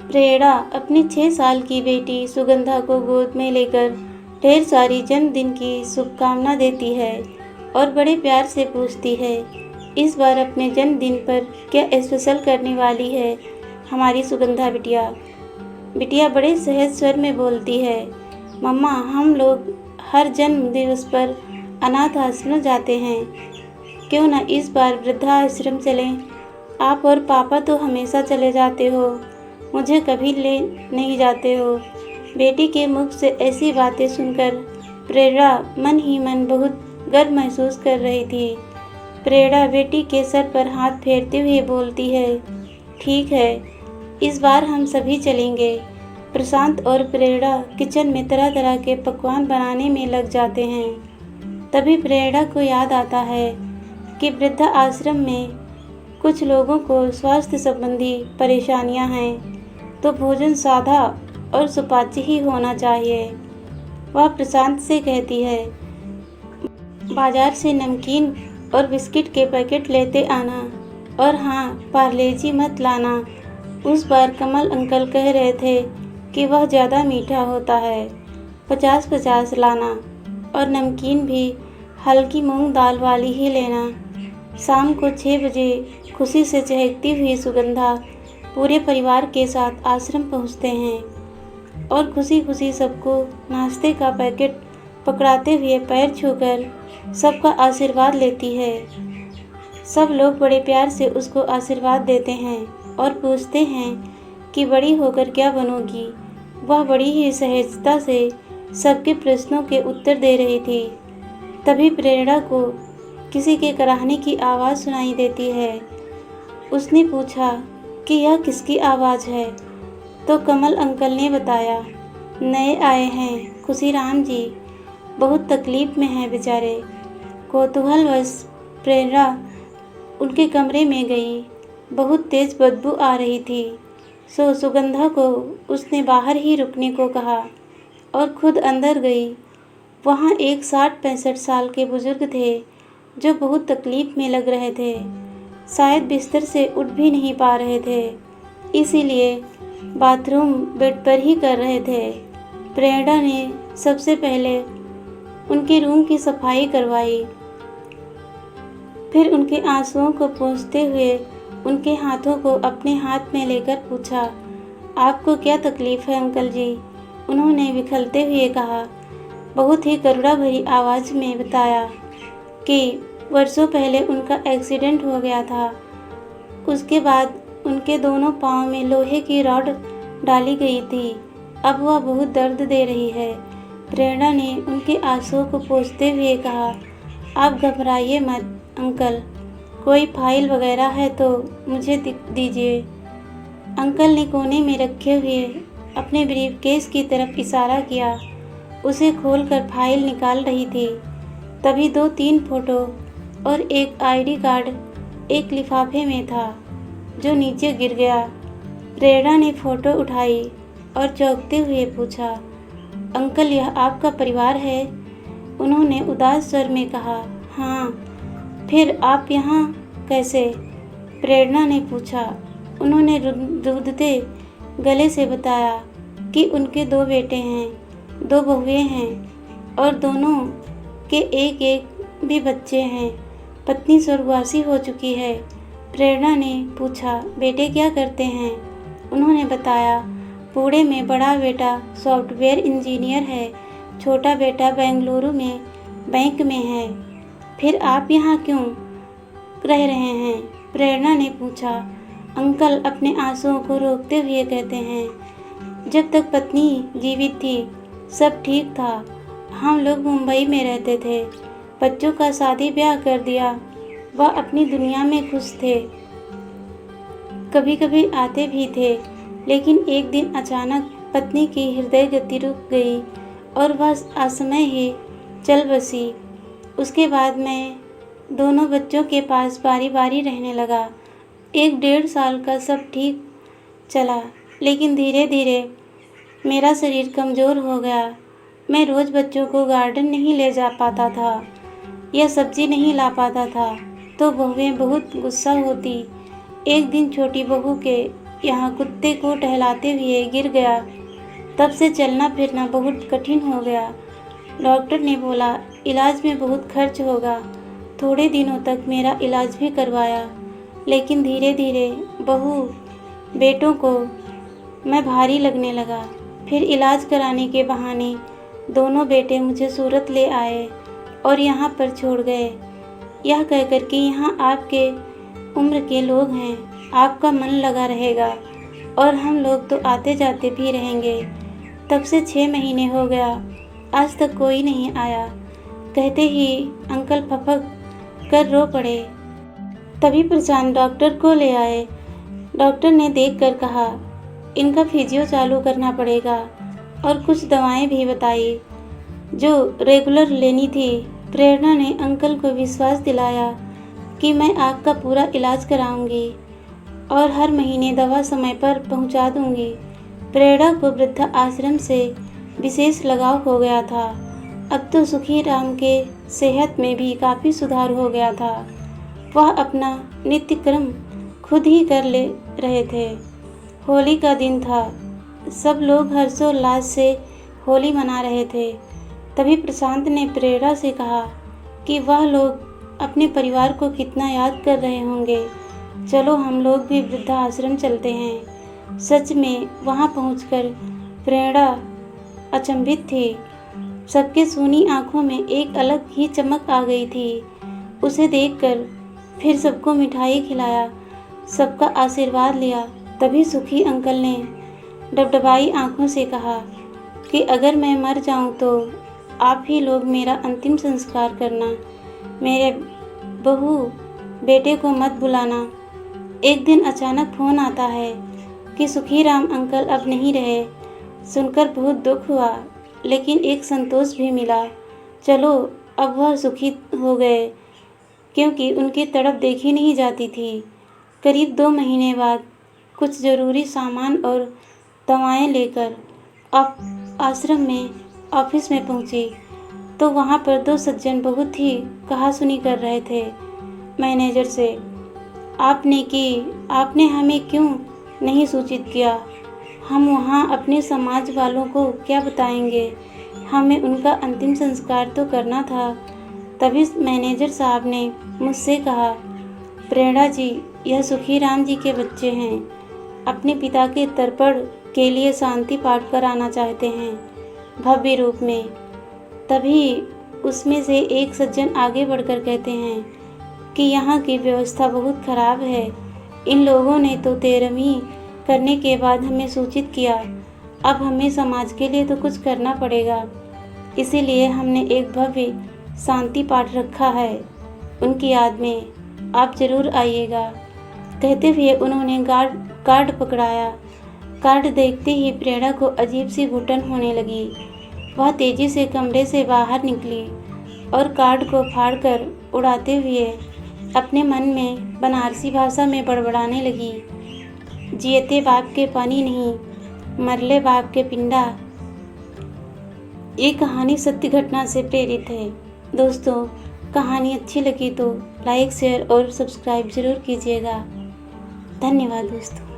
प्रेरणा अपनी 6 साल की बेटी सुगंधा को गोद में लेकर ढेर सारी जन्मदिन की शुभकामना देती है और बड़े प्यार से पूछती है, इस बार अपने जन्मदिन पर क्या स्पेशल करने वाली है हमारी सुगंधा बिटिया। बिटिया बड़े सहज स्वर में बोलती है, मम्मा हम लोग हर जन्म दिवस पर अनाथ आश्रम जाते हैं, क्यों न इस बार वृद्धाश्रम चलें। आप और पापा तो हमेशा चले जाते हो, मुझे कभी ले नहीं जाते हो। बेटी के मुख से ऐसी बातें सुनकर प्रेरणा मन ही मन बहुत गर्व महसूस कर रही थी। प्रेरणा बेटी के सर पर हाथ फेरते हुए बोलती है, ठीक है, इस बार हम सभी चलेंगे। प्रशांत और प्रेरणा किचन में तरह तरह के पकवान बनाने में लग जाते हैं। तभी प्रेरणा को याद आता है कि वृद्धा आश्रम में कुछ लोगों को स्वास्थ्य संबंधी परेशानियां हैं, तो भोजन सादा और सुपाच्य ही होना चाहिए। वह प्रशांत से कहती है, बाजार से नमकीन और बिस्किट के पैकेट लेते आना, और हाँ, पार्लेजी मत लाना। उस बार कमल अंकल कह रहे थे कि वह ज़्यादा मीठा होता है। 50-50 लाना, और नमकीन भी हल्की मूंग दाल वाली ही लेना। शाम को 6 बजे खुशी से चहकती हुई सुगंधा पूरे परिवार के साथ आश्रम पहुंचते हैं और खुशी खुशी सबको नाश्ते का पैकेट पकड़ाते हुए पैर छूकर सबका आशीर्वाद लेती है। सब लोग बड़े प्यार से उसको आशीर्वाद देते हैं और पूछते हैं कि बड़ी होकर क्या बनोगी। वह बड़ी ही सहजता से सबके प्रश्नों के उत्तर दे रही थी। तभी प्रेरणा को किसी के कराहने की आवाज़ सुनाई देती है। उसने पूछा कि यह किसकी आवाज़ है, तो कमल अंकल ने बताया, नए आए हैं खुशीराम जी, बहुत तकलीफ़ में हैं बेचारे। कौतूहलवश प्रेरणा उनके कमरे में गई। बहुत तेज़ बदबू आ रही थी, सो सुगंधा को उसने बाहर ही रुकने को कहा और खुद अंदर गई। वहाँ एक 60-65 साल के बुजुर्ग थे जो बहुत तकलीफ़ में लग रहे थे। शायद बिस्तर से उठ भी नहीं पा रहे थे, इसीलिए बाथरूम बेड पर ही कर रहे थे। प्रेरणा ने सबसे पहले उनके रूम की सफाई करवाई, फिर उनके आंसुओं को पोंछते हुए उनके हाथों को अपने हाथ में लेकर पूछा, आपको क्या तकलीफ़ है अंकल जी। उन्होंने विखलते हुए कहा, बहुत ही करुणा भरी आवाज़ में बताया कि वर्षों पहले उनका एक्सीडेंट हो गया था। उसके बाद उनके दोनों पाँव में लोहे की रॉड डाली गई थी। अब वह बहुत दर्द दे रही है। प्रेरणा ने उनके आंसुओं को पोंछते हुए कहा, आप घबराइए मत अंकल, कोई फाइल वगैरह है तो मुझे दीजिए। अंकल ने कोने में रखे हुए अपने ब्रीफकेस की तरफ इशारा किया। उसे खोलकर फाइल निकाल रही थी। तभी 2-3 फ़ोटो और एक आईडी कार्ड एक लिफाफे में था जो नीचे गिर गया। प्रेरणा ने फ़ोटो उठाई और चौंकते हुए पूछा, अंकल यह आपका परिवार है। उन्होंने उदास स्वर में कहा, हाँ। फिर आप यहाँ कैसे? प्रेरणा ने पूछा। उन्होंने रुंधते गले से बताया कि उनके 2 बेटे हैं, 2 बहुएं हैं और दोनों के एक एक भी बच्चे हैं। पत्नी स्वर्गवासी हो चुकी है। प्रेरणा ने पूछा, बेटे क्या करते हैं? उन्होंने बताया, पुणे में बड़ा बेटा सॉफ्टवेयर इंजीनियर है, छोटा बेटा बेंगलुरु में बैंक में है। फिर आप यहाँ क्यों रह रहे हैं? प्रेरणा ने पूछा। अंकल अपने आंसुओं को रोकते हुए कहते हैं, जब तक पत्नी जीवित थी सब ठीक था। हम लोग मुंबई में रहते थे, बच्चों का शादी ब्याह कर दिया। वह अपनी दुनिया में खुश थे, कभी कभी आते भी थे, लेकिन एक दिन अचानक पत्नी की हृदय गति रुक गई और वह असमय ही चल बसी। उसके बाद मैं दोनों बच्चों के पास बारी बारी रहने लगा। 1-1.5 साल का सब ठीक चला, लेकिन धीरे धीरे मेरा शरीर कमज़ोर हो गया। मैं रोज़ बच्चों को गार्डन नहीं ले जा पाता था या सब्जी नहीं ला पाता था, तो बहुएं बहुत गुस्सा होती। एक दिन छोटी बहू के यहाँ कुत्ते को टहलाते हुए गिर गया। तब से चलना फिरना बहुत कठिन हो गया। डॉक्टर ने बोला इलाज में बहुत खर्च होगा। थोड़े दिनों तक मेरा इलाज भी करवाया, लेकिन धीरे धीरे बहू बेटों को मैं भारी लगने लगा। फिर इलाज कराने के बहाने दोनों बेटे मुझे सूरत ले आए और यहाँ पर छोड़ गए, यह कहकर कि यहाँ आपके उम्र के लोग हैं, आपका मन लगा रहेगा और हम लोग तो आते जाते भी रहेंगे। तब से 6 महीने हो गया, आज तक कोई नहीं आया। कहते ही अंकल फपक कर रो पड़े। तभी प्रशांत डॉक्टर को ले आए। डॉक्टर ने देखकर कहा इनका फिजियो चालू करना पड़ेगा और कुछ दवाएं भी बताई जो रेगुलर लेनी थी। प्रेरणा ने अंकल को विश्वास दिलाया कि मैं आपका पूरा इलाज कराऊंगी और हर महीने दवा समय पर पहुंचा दूंगी। प्रेरणा को वृद्धा आश्रम से विशेष लगाव हो गया था। अब तो सुखी राम के सेहत में भी काफ़ी सुधार हो गया था। वह अपना नित्य क्रम खुद ही कर ले रहे थे। होली का दिन था, सब लोग हर्षोल्लास से होली मना रहे थे। तभी प्रशांत ने प्रेरणा से कहा कि वह लोग अपने परिवार को कितना याद कर रहे होंगे। चलो हम लोग भी वृद्धा आश्रम चलते हैं। सच में वहाँ पहुंचकर प्रेरणा अचंभित थी। सबके सूनी आंखों में एक अलग ही चमक आ गई थी। उसे देखकर फिर सबको मिठाई खिलाया, सबका आशीर्वाद लिया। तभी सुखी अंकल ने डबडबाई आंखों से कहा कि अगर मैं मर जाऊं तो आप ही लोग मेरा अंतिम संस्कार करना, मेरे बहू बेटे को मत बुलाना। एक दिन अचानक फ़ोन आता है कि सुखीराम अंकल अब नहीं रहे। सुनकर बहुत दुख हुआ, लेकिन एक संतोष भी मिला। चलो अब वह सुखी हो गए, क्योंकि उनकी तड़प देखी नहीं जाती थी। करीब 2 महीने बाद कुछ ज़रूरी सामान और दवाएं लेकर आश्रम में ऑफिस में पहुंची तो वहां पर 2 सज्जन बहुत ही कहासुनी कर रहे थे मैनेजर से। आपने हमें क्यों नहीं सूचित किया? हम वहां अपने समाज वालों को क्या बताएंगे? हमें उनका अंतिम संस्कार तो करना था। तभी मैनेजर साहब ने मुझसे कहा, प्रेरणा जी, यह सुखीराम जी के बच्चे हैं, अपने पिता के तर्पण के लिए शांति पाठ कराना चाहते हैं भव्य रूप में। तभी उसमें से एक सज्जन आगे बढ़कर कहते हैं कि यहाँ की व्यवस्था बहुत खराब है। इन लोगों ने तो 13वीं करने के बाद हमें सूचित किया। अब हमें समाज के लिए तो कुछ करना पड़ेगा, इसीलिए हमने एक भव्य शांति पाठ रखा है। उनकी याद में आप ज़रूर आइएगा। कहते हुए उन्होंने कार्ड पकड़ाया। कार्ड देखते ही प्रेरणा को अजीब सी घुटन होने लगी। वह तेजी से कमरे से बाहर निकली और कार्ड को फाड़कर उड़ाते हुए अपने मन में बनारसी भाषा में बड़बड़ाने लगी, जियते बाप के पानी नहीं, मरले बाप के पिंडा। ये कहानी सत्य घटना से प्रेरित है। दोस्तों, कहानी अच्छी लगी तो लाइक, शेयर और सब्सक्राइब ज़रूर कीजिएगा। धन्यवाद दोस्तों।